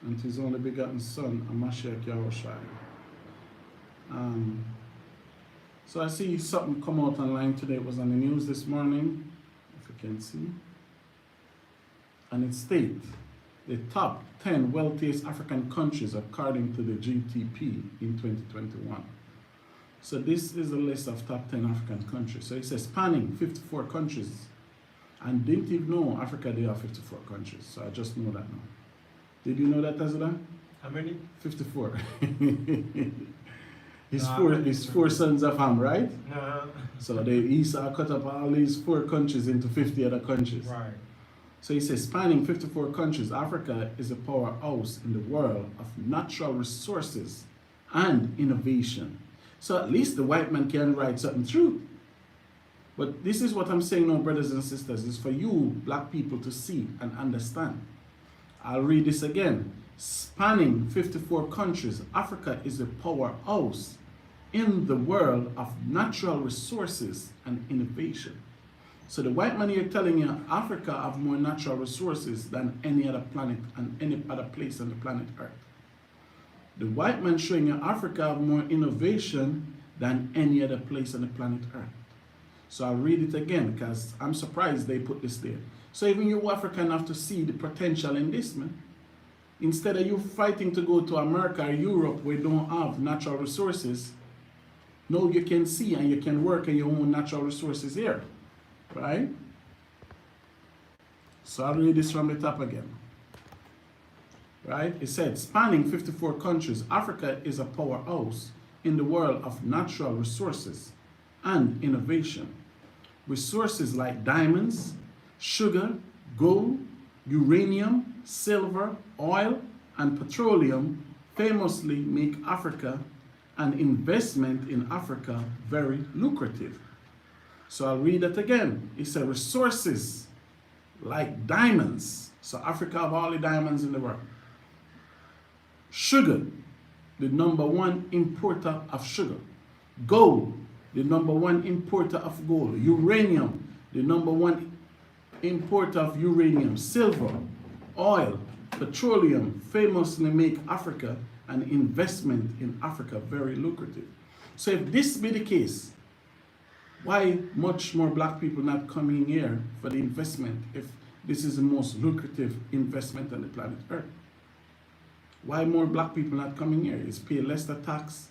and his only begotten Son, Mashiach YAHAWAH. So I see something come out online today. It was on the news this morning, if you can see. And it states the top 10 wealthiest African countries according to the GTP in 2021. So this is a list of top 10 African countries. So it says spanning 54 countries. And didn't even know Africa there are 54 countries. So I just know that now. Did you know that, Tazada? How many? 54. His four sons of Ham, right? No. So the Esau cut up all these 4 countries into 50 other countries. Right. So he says, spanning 54 countries, Africa is a powerhouse in the world of natural resources and innovation. So at least the white man can write something true. But this is what I'm saying now, brothers and sisters, is for you, black people, to see and understand. I'll read this again. Spanning 54 countries, Africa is a powerhouse in the world of natural resources and innovation. So the white man here telling you Africa have more natural resources than any other planet and any other place on the planet Earth. The white man showing you Africa have more innovation than any other place on the planet Earth. So I'll read it again because I'm surprised they put this there. So even you African have to see the potential in this, man. Instead of you fighting to go to America or Europe where you don't have natural resources, now you can see and you can work on your own natural resources here. Right? So I'll read this from the top again. Right? It said, spanning 54 countries, Africa is a powerhouse in the world of natural resources and innovation. Resources like diamonds, sugar, gold, uranium, silver, oil, and petroleum famously make Africa and investment in Africa very lucrative. So I'll read it again. It says resources like diamonds. So Africa have all the diamonds in the world. Sugar, the #1 importer of sugar. Gold, the #1 importer of gold. Uranium, the #1 importer of uranium. Silver, oil, petroleum famously make Africa and investment in Africa very lucrative. So if this be the case, why much more black people not coming here for the investment if this is the most lucrative investment on the planet Earth? Why more black people not coming here? It's pay less the tax,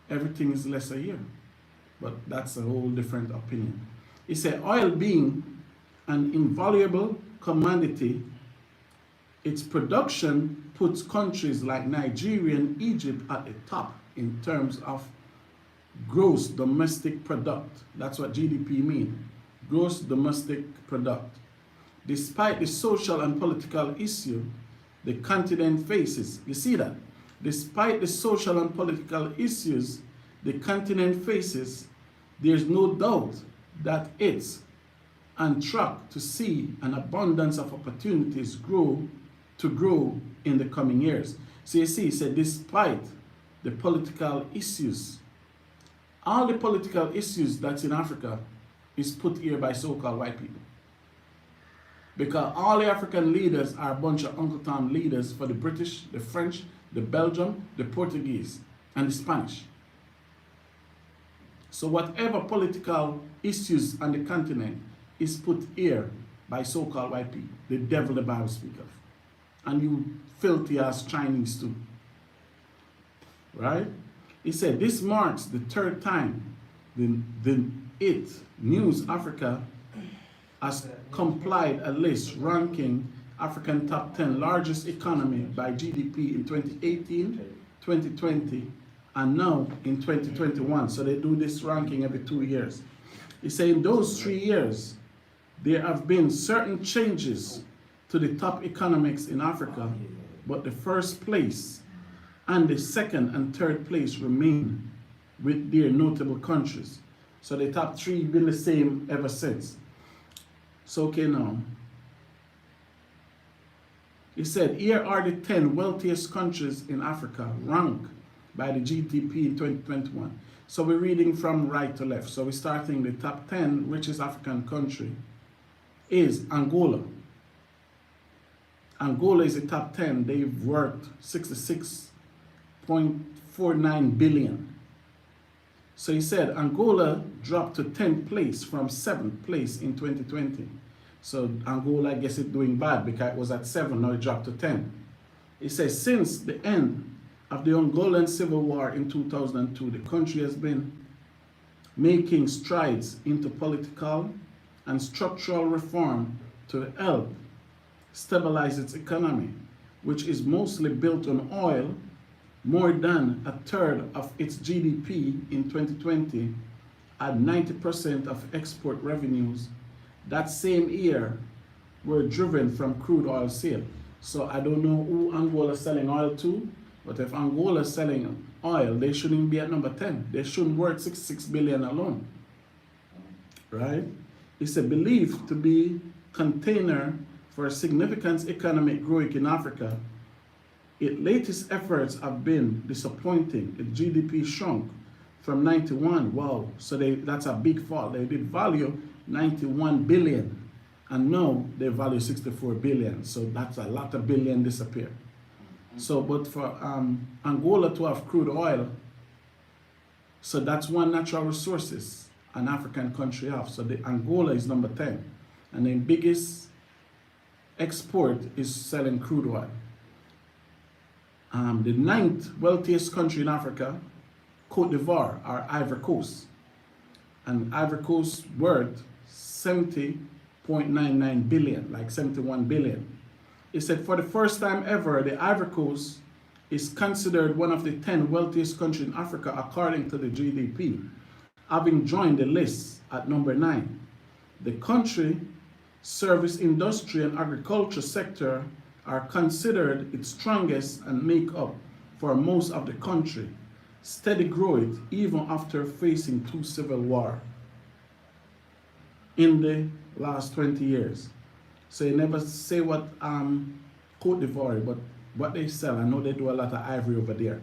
everything is lesser here. But that's a whole different opinion. It said oil being an invaluable commodity, its production puts countries like Nigeria and Egypt at the top in terms of gross domestic product. That's what GDP means. Gross domestic product. Despite the social and political issue the continent faces, you see that? Despite the social and political issues the continent faces, there's no doubt that it's on track to see an abundance of opportunities grow in the coming years. So you see, he said, despite the political issues, all the political issues that's in Africa is put here by so-called white people. Because all the African leaders are a bunch of Uncle Tom leaders for the British, the French, the Belgium, the Portuguese, and the Spanish. So whatever political issues on the continent is put here by so-called white people, the devil the Bible speaks of. And you filthy ass Chinese too. Right? He said, this marks the 3rd time the News Africa has complied a list ranking African top 10 largest economy by GDP in 2018, 2020, and now in 2021. So they do this ranking every 2 years. He said in those 3 years, there have been certain changes to the top economics in Africa, but the 1st place and the 2nd and 3rd place remain with their notable countries. So the top 3 been the same ever since. So okay now. He said, here are the 10 wealthiest countries in Africa ranked by the GDP in 2021. So we're reading from right to left. So we're starting the top 10 richest African country is Angola. Angola is the top 10. They've worked 66.49 billion. So he said Angola dropped to 10th place from 7th place in 2020. So Angola, I guess, is doing bad because it was at 7, now it dropped to 10. He says since the end of the Angolan civil war in 2002, the country has been making strides into political and structural reform to help stabilize its economy, which is mostly built on oil. More than a third of its GDP in 2020 and 90% of export revenues that same year were driven from crude oil sale. So I don't know who Angola is selling oil to, but if Angola is selling oil, they shouldn't be at number 10. They shouldn't worth 66 billion alone, right? It's a believed to be container for a significant economic growth in Africa. Its latest efforts have been disappointing. Its GDP shrunk from 91, wow, so that's a big fall. They did value 91 billion, and now they value 64 billion, so that's a lot of billion disappear. So, but for Angola to have crude oil, so that's one natural resources an African country have. So the Angola is number 10, and the biggest export is selling crude oil. The 9th wealthiest country in Africa, Cote d'Ivoire, or Ivory Coast. And Ivory Coast worth 70.99 billion, like 71 billion. It said for the first time ever, the Ivory Coast is considered one of the 10 wealthiest countries in Africa according to the GDP, having joined the list at number 9. The country, service industry and agriculture sector are considered its strongest and make up for most of the country. Steady growth even after facing 2 civil wars in the last 20 years. So you never say what Cote d'Ivoire, but what they sell. I know they do a lot of ivory over there.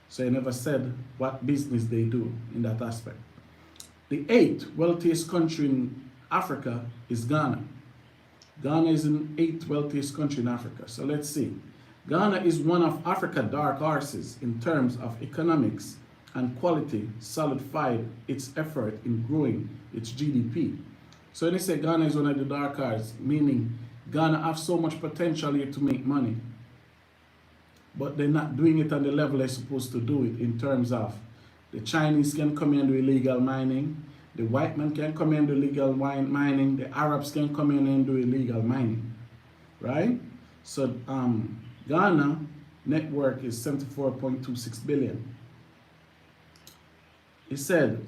So you never said what business they do in that aspect. The 8th wealthiest country in Africa is Ghana. Ghana is the 8th wealthiest country in Africa. So let's see. Ghana is one of Africa's dark horses in terms of economics and quality, solidified its effort in growing its GDP. So when they say Ghana is one of the dark horses, meaning Ghana have so much potential here to make money, but they're not doing it on the level they're supposed to do it in terms of the Chinese can come in and do illegal mining, the white man can come in and do illegal mining, the Arabs can come in and do illegal mining, right? So Ghana net worth is 74.26 billion. It said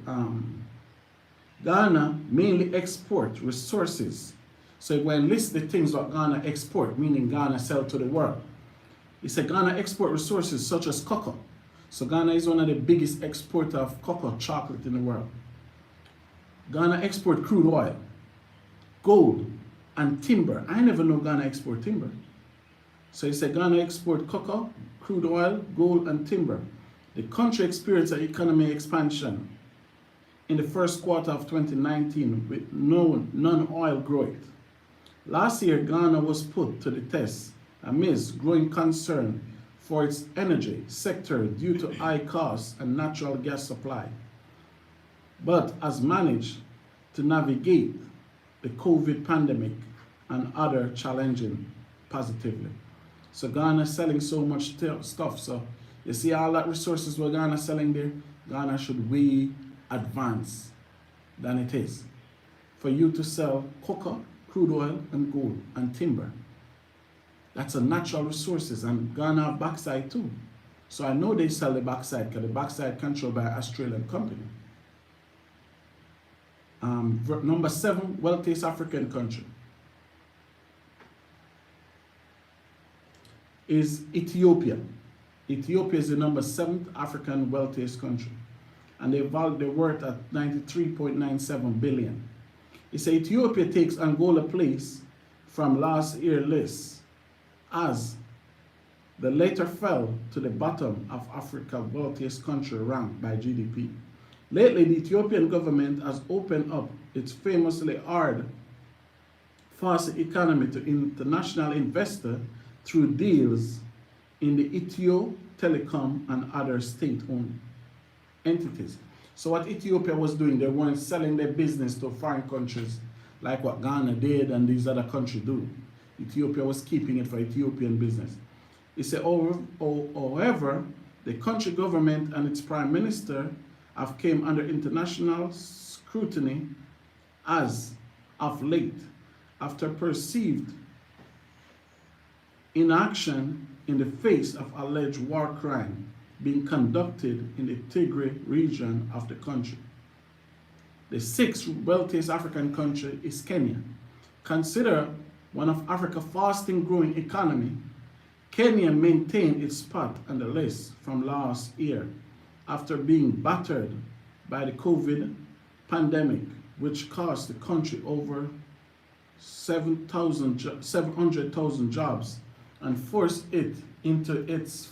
Ghana mainly export resources. So when list the things that Ghana export, meaning Ghana sell to the world. It said Ghana export resources such as cocoa. So Ghana is one of the biggest exporter of cocoa chocolate in the world. Ghana export crude oil, gold, and timber. I never know Ghana export timber. So he said Ghana export cocoa, crude oil, gold, and timber. The country experienced an economic expansion in the first quarter of 2019 with non-oil growth. Last year, Ghana was put to the test amidst growing concern for its energy sector due to high costs and natural gas supply, but has managed to navigate the COVID pandemic and other challenges positively. So Ghana is selling so much stuff. So you see all that resources where Ghana is selling there, Ghana should way advance than it is. For you to sell cocoa, crude oil, and gold, and timber. That's a natural resources, and Ghana have bauxite too. So I know they sell the bauxite because the bauxite controlled by an Australian company. Number 7 wealthiest African country is Ethiopia. Ethiopia is the number 7th African wealthiest country, and they're worth at 93.97 billion. It says Ethiopia takes Angola place from last year's list, as the latter fell to the bottom of Africa's wealthiest country ranked by GDP. Lately, the Ethiopian government has opened up its famously hard foster economy to international investor through deals in the Ethio Telecom and other state-owned entities. So what Ethiopia was doing, they weren't selling their business to foreign countries like what Ghana did and these other countries do. Ethiopia was keeping it for Ethiopian business. He said, however, the country government and its prime minister have came under international scrutiny as of late, after perceived inaction in the face of alleged war crime being conducted in the Tigray region of the country. The sixth wealthiest African country is Kenya. Considered one of Africa's fastest growing economy, Kenya maintained its spot on the list from last year after being battered by the COVID pandemic, which cost the country over 700,000 jobs and forced it into its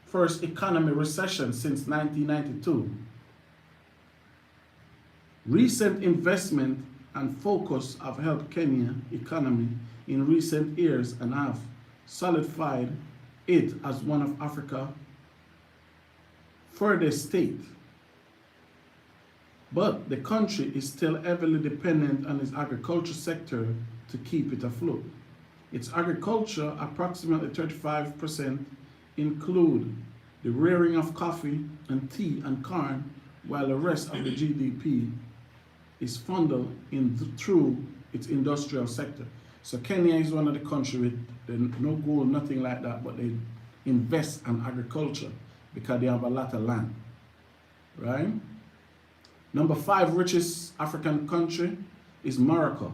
first economic recession since 1992. Recent investment and focus have helped Kenya economy in recent years and have solidified it as one of Africa's furthest state. But the country is still heavily dependent on its agriculture sector to keep it afloat. Its agriculture, approximately 35%, include the rearing of coffee and tea and corn, while the rest of the GDP is funneled in through its industrial sector. So Kenya is one of the countries with no gold, nothing like that, but they invest in agriculture because they have a lot of land, right? Number 5 richest African country is Morocco.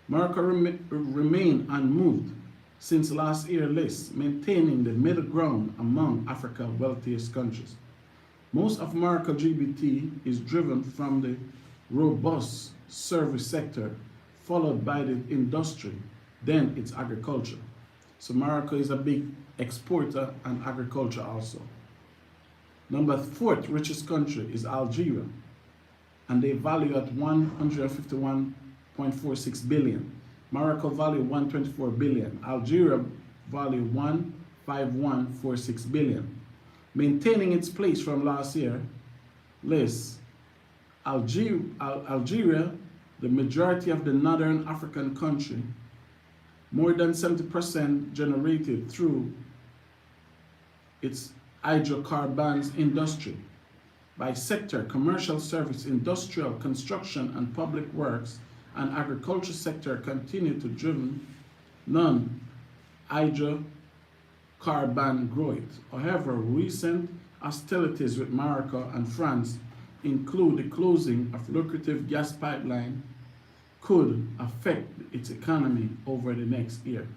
Morocco remained unmoved since last year's list, maintaining the middle ground among Africa's wealthiest countries. Most of Morocco's GDP is driven from the robust service sector, followed by the industry, then it's agriculture. So Morocco is a big exporter and agriculture also. Number 4th richest country is Algeria, and they value at 151.46 billion. Morocco value 124 billion. Algeria value 151.46 billion. Maintaining its place from last year list, Algeria, the majority of the northern African country, more than 70% generated through its hydrocarbons industry. By sector, commercial service, industrial, construction, and public works, and agriculture sector continue to driven non-hydrocarbon growth. However, recent hostilities with Morocco and France include the closing of lucrative gas pipeline could affect its economy over the next year.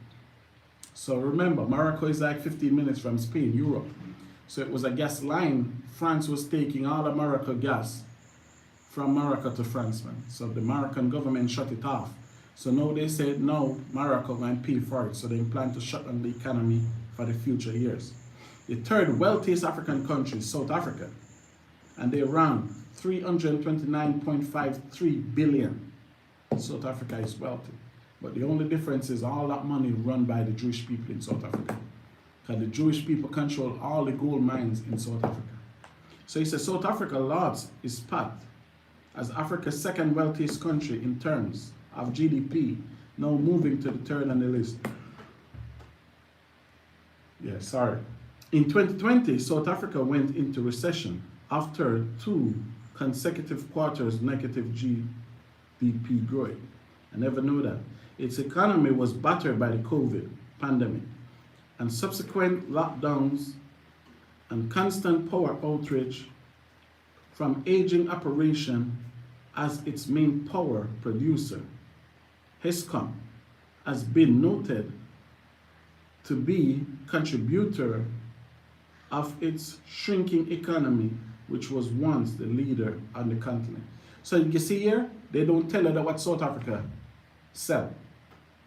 So remember, Morocco is like 15 minutes from Spain, Europe. So it was a gas line. France was taking all the Morocco gas from Morocco to France, man. So the Moroccan government shut it off. So now they said, no, Morocco can pay for it. So they plan to shut down the economy for the future years. The 3rd wealthiest African country is South Africa, and they run 329.53 billion. South Africa is wealthy. But the only difference is all that money run by the Jewish people in South Africa. Because the Jewish people control all the gold mines in South Africa. So he says South Africa lauds its spot as Africa's 2nd wealthiest country in terms of GDP, now moving to the 3rd on the list. Yeah, sorry. In 2020, South Africa went into recession after 2 consecutive quarters negative GDP growth. I never knew that. Its economy was battered by the COVID pandemic and subsequent lockdowns and constant power outage from aging operation as its main power producer. Eskom has been noted to be contributor of its shrinking economy, which was once the leader on the continent. So you see here, they don't tell you that what South Africa sell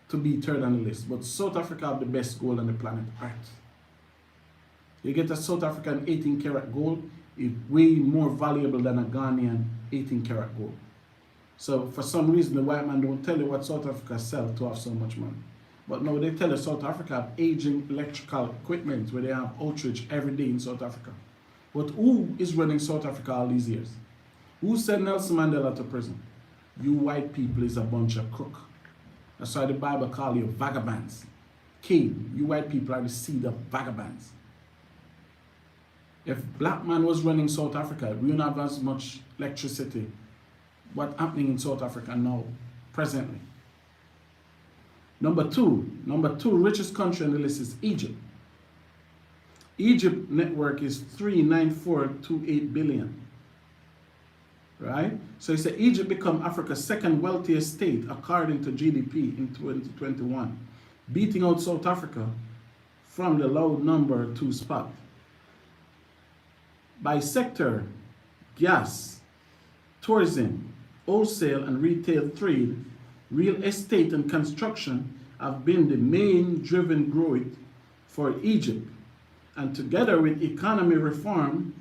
to be 3rd on the list, but South Africa have the best gold on the planet Earth. You get a South African 18-karat gold, it's way more valuable than a Ghanaian 18-karat gold. So for some reason, the white man don't tell you what South Africa sell to have so much money. But no, they tell you South Africa have aging electrical equipment where they have outrage every day in South Africa. But who is running South Africa all these years? Who sent Nelson Mandela to prison? You white people is a bunch of crook. That's why the Bible call you vagabonds. King, you white people are the seed of vagabonds. If black man was running South Africa, we wouldn't have as much electricity. What's happening in South Africa now, presently? Number two, richest country on the list is Egypt. Egypt network is 39428 billion. Right? So it's Egypt become Africa's second wealthiest state according to GDP in 2021, beating out South Africa from the low number 2 spot. By sector, gas, tourism, wholesale and retail trade, real estate and construction have been the main driven growth for Egypt. And together with economy reform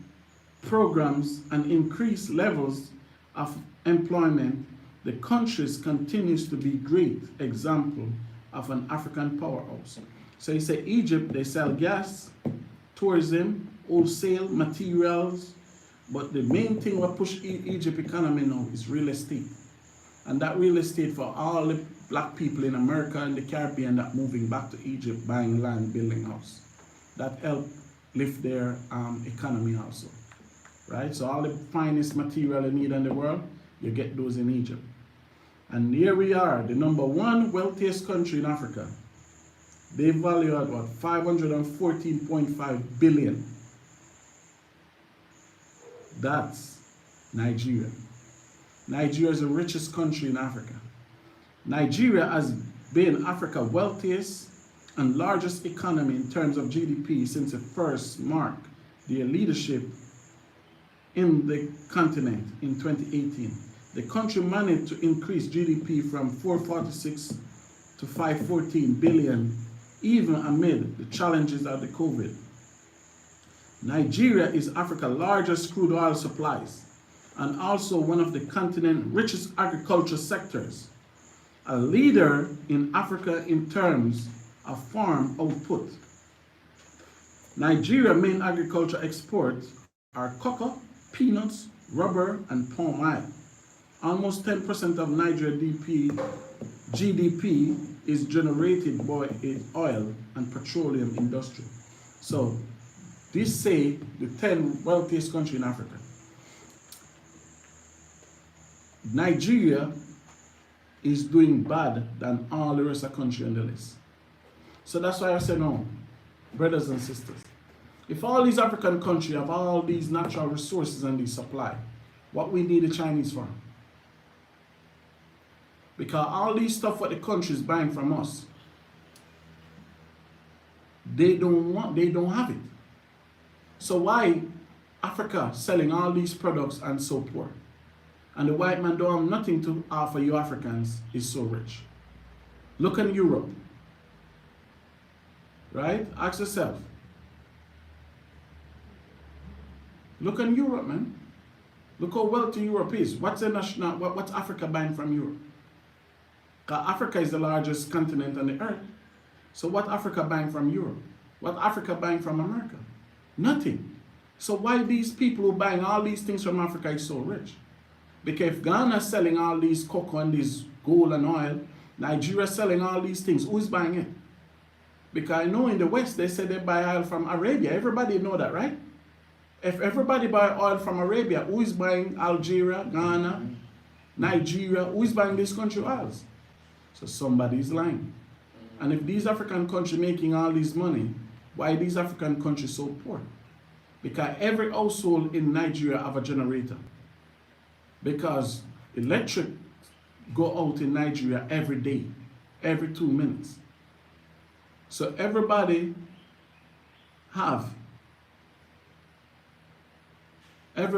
programs and increased levels of employment, the country continues to be a great example of an African powerhouse. So you say Egypt, they sell gas, tourism, wholesale, materials, but the main thing what push Egypt economy now is real estate. And that real estate for all the black people in America and the Caribbean that moving back to Egypt, buying land, building house. That help lift their economy also, right? So all the finest material you need in the world, you get those in Egypt. And here we are, the number 1 wealthiest country in Africa. They value at what, 514.5 billion. That's Nigeria. Nigeria is the richest country in Africa. Nigeria has been Africa's wealthiest and largest economy in terms of GDP since it first marked their leadership in the continent in 2018. The country managed to increase GDP from 446 to 514 billion, even amid the challenges of the COVID. Nigeria is Africa's largest crude oil supplies and also one of the continent's richest agriculture sectors, a leader in Africa in terms of farm output. Nigeria's main agriculture exports are cocoa, peanuts, rubber, and palm oil. Almost 10% of Nigeria's GDP is generated by its oil and petroleum industry. So this say the 10 wealthiest country in Africa. Nigeria is doing bad than all the rest of the country on the list. So that's why I say no, brothers and sisters. If all these African countries have all these natural resources and these supply, what we need the Chinese for? Because all these stuff what the country is buying from us, they don't have it. So why Africa selling all these products and so poor? And the white man don't have nothing to offer you Africans is so rich. Look at Europe. Right? Ask yourself. Look at Europe, man. Look how wealthy Europe is. What's Africa buying from Europe? Because Africa is the largest continent on the earth. So what Africa buying from Europe? What Africa buying from America? Nothing. So why these people who buying all these things from Africa is so rich? Because if Ghana is selling all these cocoa and this gold and oil, Nigeria is selling all these things, who is buying it? Because I know in the West they say they buy oil from Arabia. Everybody know that, right? If everybody buy oil from Arabia, who is buying Algeria, Ghana, Nigeria? Who is buying these country oils? So somebody is lying. And if these African countries making all this money, why these African countries so poor? Because every household in Nigeria have a generator. Because electric go out in Nigeria every day, every 2 minutes. So everybody have a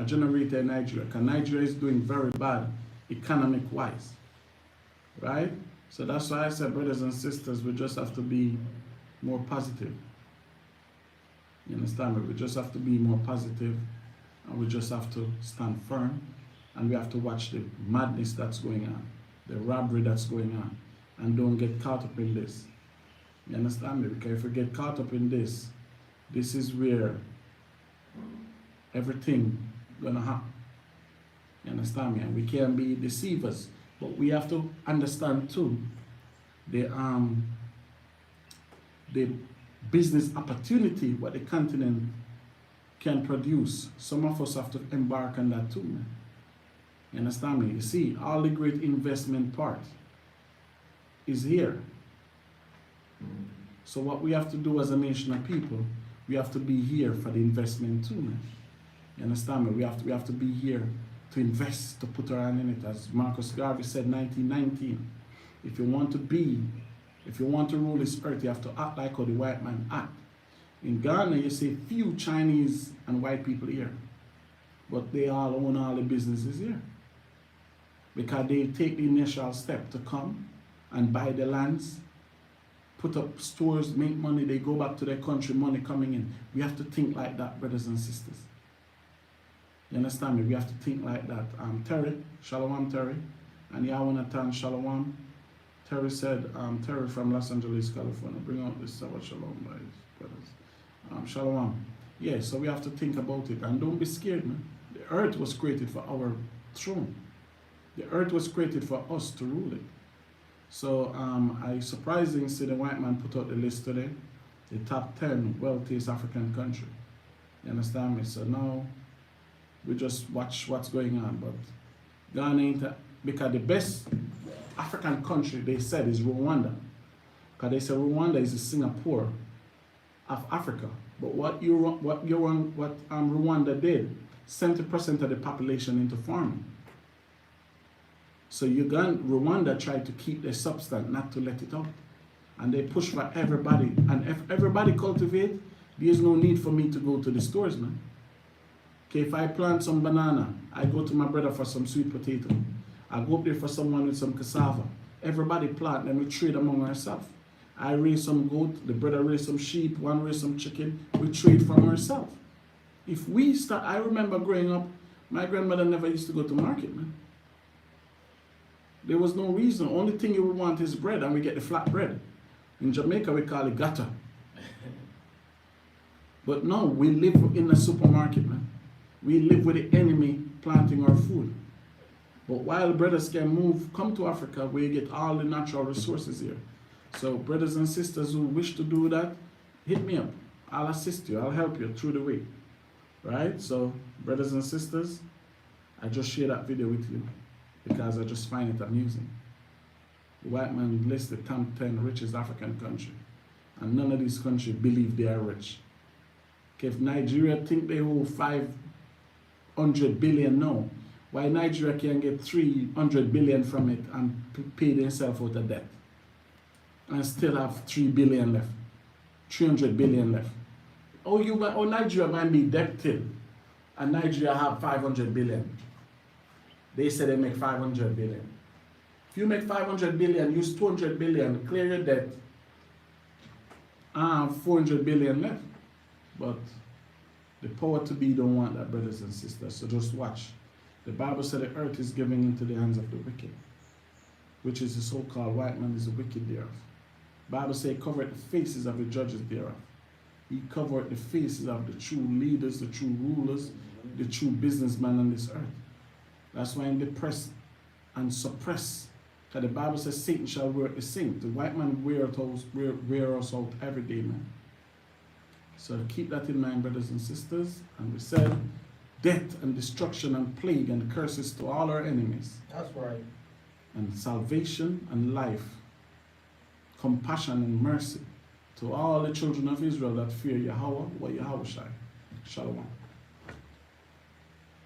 generator in Nigeria, because Nigeria is doing very bad economic-wise, right? So that's why I said, brothers and sisters, we just have to be more positive. You understand me? We just have to be more positive, and we just have to stand firm And we have to watch the madness that's going on, the robbery that's going on, and don't get caught up in this. You understand me? Because if we get caught up in this, this is where everything gonna happen. You understand me? And we can't be deceivers, but we have to understand too the business opportunity what the continent can produce. Some of us have to embark on that too, man. You understand me? You see, all the great investment part is here. So what we have to do as a nation of people, we have to be here for the investment too, man. You understand me? We have to be here to invest, to put our hand in it. As Marcus Garvey said, 1919, if you want to rule this earth, you have to act like how the white man act. In Ghana, you see few Chinese and white people here, but they all own all the businesses here. Because they take the initial step to come and buy the lands, put up stores, make money, they go back to their country, money coming in. We have to think like that, brothers and sisters. You understand me? We have to think like that. Terry, Shalom Terry, and YAHAWAH, Shalom. Terry said, Terry from Los Angeles, California, bring out this Sabbath Shalom, guys, brothers. Shalom. Yeah, so we have to think about it, and don't be scared, man. The earth was created for our throne. The earth was created for us to rule it. So I surprisingly see the white man put out the list today, the top 10 wealthiest African country. You understand me? So now we just watch what's going on. But Ghana ain't, because the best African country they said is Rwanda. Because they said Rwanda is the Singapore of Africa. But what Rwanda did, 70% of the population into farming. So Rwanda tried to keep their substance, not to let it out. And they push for everybody. And if everybody cultivate, there's no need for me to go to the stores, man. Okay, if I plant some banana, I go to my brother for some sweet potato. I go up there for someone with some cassava. Everybody plant, then we trade among ourselves. I raise some goat, the brother raise some sheep, one raise some chicken. We trade from ourselves. If we start, I remember growing up, my grandmother never used to go to market, man. There was no reason. Only thing you would want is bread, and we get the flat bread. In Jamaica, we call it gata. But no, we live in a supermarket, man. We live with the enemy planting our food. But while brothers can move, come to Africa, where you get all the natural resources here. So brothers and sisters who wish to do that, hit me up. I'll assist you. I'll help you through the way. Right? So, brothers and sisters, I just share that video with you, because I just find it amusing. The white man lists the top 10 richest African country, and none of these countries believe they are rich. Okay, if Nigeria think they hold 500 billion now, why Nigeria can get 300 billion from it and pay themselves out of debt, and still have 3 billion left, 300 billion left? Oh, Nigeria might be debted, and Nigeria have 500 billion. They say they make 500 billion. If you make 500 billion, use 200 billion, clear your debt, 400 billion left. But the power to be don't want that, brothers and sisters. So just watch. The Bible said the earth is given into the hands of the wicked, which is the so-called white man is the wicked thereof. The Bible says cover the faces of the judges thereof. He covered the faces of the true leaders, the true rulers, the true businessmen on this earth. That's why in the press and suppress, because the Bible says Satan shall work the same. The white man wear us out every day, man. So keep that in mind, brothers and sisters. And we said death and destruction and plague and curses to all our enemies. That's right. And salvation and life, compassion and mercy to all the children of Israel that fear YAHAWAH, YAHAWAH. Shalom.